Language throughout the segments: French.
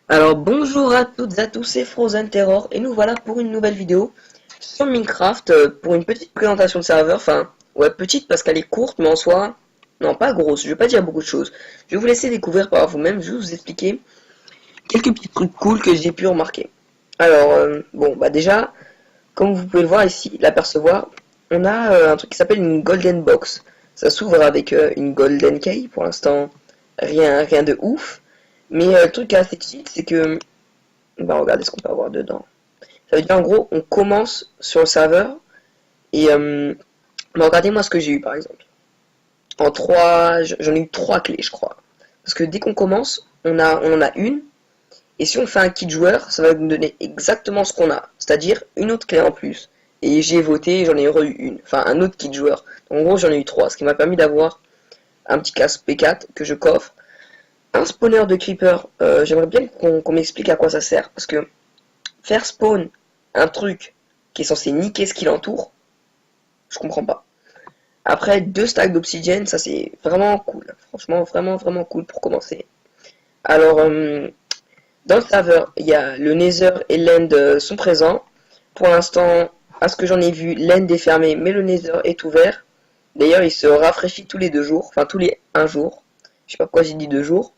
Alors bonjour à toutes et à tous, c'est Frozen Terror et nous voilà pour une nouvelle vidéo sur Minecraft pour une petite présentation de serveur. Enfin, ouais, petite parce qu'elle est courte, mais en soi, non, pas grosse. Je vais pas dire beaucoup de choses. Je vais vous laisser découvrir par vous-même. Je vais vous expliquer quelques petits trucs cool que j'ai pu remarquer. Alors, bon, bah déjà, comme vous pouvez le voir ici, l'apercevoir, on a un truc qui s'appelle une Golden Box. Ça s'ouvre avec une Golden Key. Pour l'instant, rien de ouf. Mais le truc qui est assez cheat, c'est que bah regardez ce qu'on peut avoir dedans. Ça veut dire en gros, on commence sur le serveur et bah, regardez moi ce que j'ai eu par exemple. En 3, j'en ai eu 3 clés je crois. Parce que dès qu'on commence, on en a une et si on fait un kit joueur, ça va nous donner exactement ce qu'on a, c'est-à-dire une autre clé en plus. Et j'ai voté, j'en ai eu une, enfin un autre kit joueur. Donc, en gros, j'en ai eu 3, ce qui m'a permis d'avoir un petit casque P4 que je coffre, un spawner de creeper. J'aimerais bien qu'on m'explique à quoi ça sert parce que faire spawn un truc qui est censé niquer ce qui l'entoure, je comprends pas. Après, 2 stacks d'obsidienne, ça c'est vraiment cool. Franchement, vraiment cool pour commencer. Alors, dans le serveur, il y a le Nether et l'End sont présents. Pour l'instant, à ce que j'en ai vu, l'End est fermé, mais le Nether est ouvert. D'ailleurs, il se rafraîchit tous les 2 jours, enfin tous les 1 jour. Je sais pas pourquoi j'ai dit 2 jours.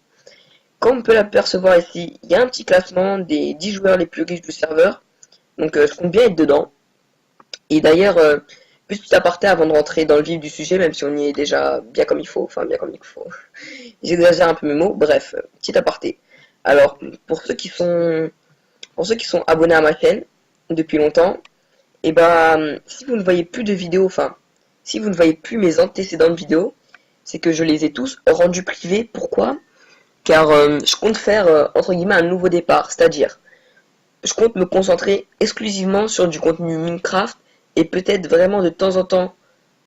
Comme on peut l'apercevoir ici, il y a un petit classement des 10 joueurs les plus riches du serveur. Donc je compte bien être dedans. Et d'ailleurs, petit aparté avant de rentrer dans le vif du sujet, même si on y est déjà bien comme il faut, enfin bien comme il faut. J'exagère un peu mes mots, bref, petit aparté. Alors, pour ceux qui sont abonnés à ma chaîne depuis longtemps, et ben, si vous ne voyez plus de vidéos, enfin, si vous ne voyez plus mes antécédentes vidéos, c'est que je les ai tous rendus privés. Pourquoi? Car je compte faire, entre guillemets, un nouveau départ, c'est-à-dire, je compte me concentrer exclusivement sur du contenu Minecraft et peut-être vraiment de temps en temps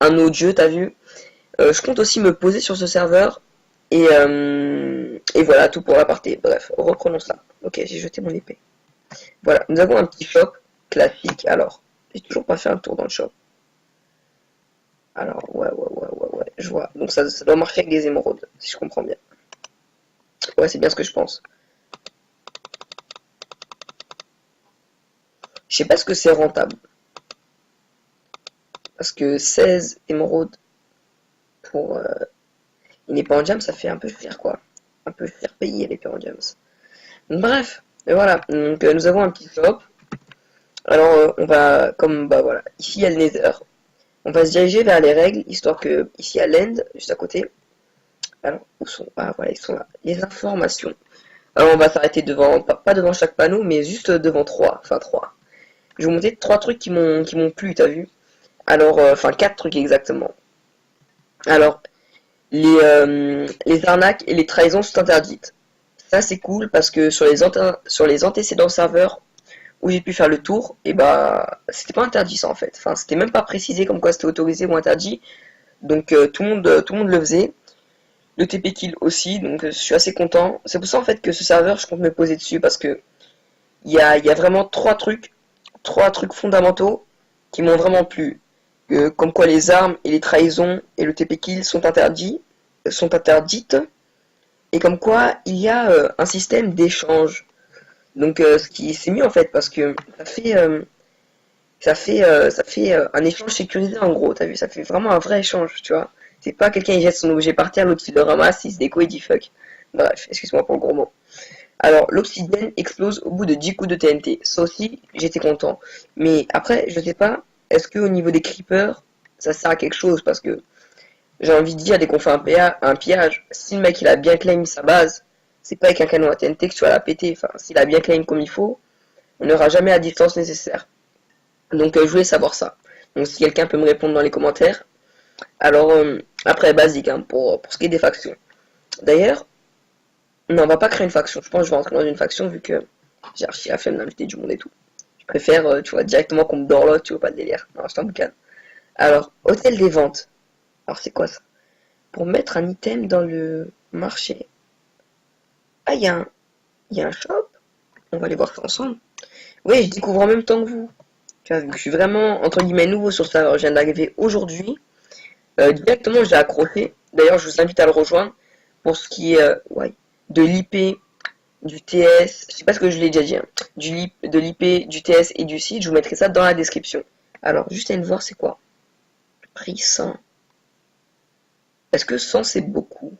un autre jeu, t'as vu. Je compte aussi me poser sur ce serveur et voilà tout pour l'aparté. Bref, reprenons ça. Ok, j'ai jeté mon épée. Voilà, nous avons un petit shop classique. Alors, j'ai toujours pas fait un tour dans le shop. Alors, ouais, je vois. Donc ça doit marcher avec des émeraudes, si je comprends bien. Ouais, c'est bien ce que je pense. Je sais pas ce que c'est rentable. Parce que 16 émeraudes pour une épée en diamant, ça fait un peu cher, quoi. Un peu cher payé, l'épée en diamant. Bref, et voilà. Donc, nous avons un petit shop. Alors, on va, comme, bah voilà, ici il y a le Nether. On va se diriger vers les règles, histoire que, ici à l'end, juste à côté. Alors, où sont, ah voilà, ils sont là. Les informations. Alors, on va s'arrêter devant, pas devant chaque panneau, mais juste devant 3, enfin 3. Je vais vous montrer 3 trucs qui m'ont plu, t'as vu? Alors, enfin 4 trucs exactement. Alors, les arnaques et les trahisons sont interdites. Ça c'est cool parce que sur les antécédents serveurs où j'ai pu faire le tour, et bah c'était pas interdit ça en fait. Enfin c'était même pas précisé comme quoi c'était autorisé ou interdit. Donc tout le monde le faisait. Le TP kill aussi, donc je suis assez content. C'est pour ça en fait que ce serveur je compte me poser dessus parce que il y a vraiment 3 trucs fondamentaux qui m'ont vraiment plu. Comme quoi les armes et les trahisons et le TP kill sont interdites et comme quoi il y a un système d'échange. Donc ce qui c'est mieux en fait parce que ça fait un échange sécurisé en gros, t'as vu, ça fait vraiment un vrai échange, tu vois. C'est pas quelqu'un il jette son objet par terre, l'autre il le ramasse, il se déco et dit fuck. Bref, excuse-moi pour le gros mot. Alors l'obsidienne explose au bout de 10 coups de TNT. Ça aussi, j'étais content. Mais après, je sais pas, est-ce que au niveau des creepers, ça sert à quelque chose parce que j'ai envie de dire, dès qu'on fait un pillage, si le mec il a bien claim sa base, c'est pas avec un canon à TNT que tu vas la péter. Enfin, s'il a bien claim comme il faut, on n'aura jamais la distance nécessaire. Donc je voulais savoir ça. Donc si quelqu'un peut me répondre dans les commentaires. Alors après basique hein, pour ce qui est des factions. D'ailleurs, non on va pas créer une faction. Je pense que je vais rentrer dans une faction vu que j'ai archi la flemme d'inviter du monde et tout. Je préfère tu vois directement qu'on me dorlote, tu vois pas de délire. Non je t'en boucane. Alors hôtel des ventes. Alors c'est quoi ça? Pour mettre un item dans le marché. Ah il y a un shop. On va aller voir ça ensemble. Oui je découvre en même temps que vous. Tu vois, je suis vraiment entre guillemets nouveau sur ça. Alors, je viens d'arriver aujourd'hui. Directement, j'ai accroché. D'ailleurs, je vous invite à le rejoindre pour ce qui est ouais, de l'IP du TS, je sais pas ce que je l'ai déjà dit, hein, de l'IP, du TS et du site, je vous mettrai ça dans la description. Alors, juste aller voir c'est quoi. Prix 100. Est-ce que 100 c'est beaucoup?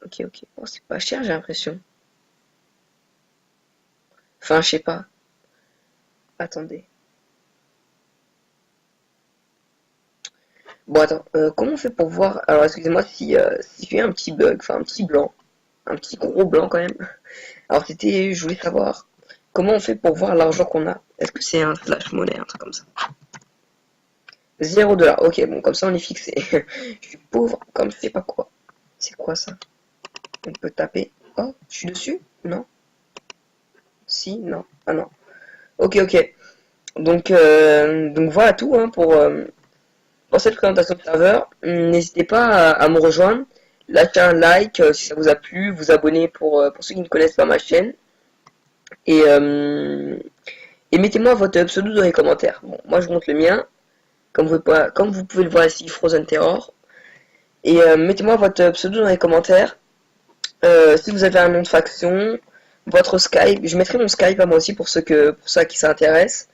Ok, ok. Oh, c'est pas cher, j'ai l'impression. Enfin, je sais pas. Attendez. Bon, attends. Comment on fait pour voir? Alors, excusez-moi si j'ai un petit bug, enfin un petit blanc. Un petit gros blanc quand même. Alors, je voulais savoir comment on fait pour voir l'argent qu'on a. Est-ce que c'est un flash monnaie, un truc comme ça? 0 $. Ok, bon, comme ça on est fixé. Je suis pauvre comme je sais pas quoi. C'est quoi ça? On peut taper. Oh, je suis dessus? Non. Si, non. Ah non. Ok, ok. Donc voilà tout hein, pour cette présentation de serveur. N'hésitez pas à me rejoindre. Lâchez un like si ça vous a plu. Vous abonner pour ceux qui ne connaissent pas ma chaîne. Et, euh, et mettez-moi votre pseudo dans les commentaires. Bon, moi je montre le mien. Comme vous pouvez le voir ici, Frozen Terror. Et mettez-moi votre pseudo dans les commentaires. Si vous avez un nom de faction, votre Skype. Je mettrai mon Skype à moi aussi pour ceux à qui ça intéresse.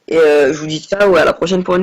Et je vous dis ciao, à la prochaine pour une nouvelle.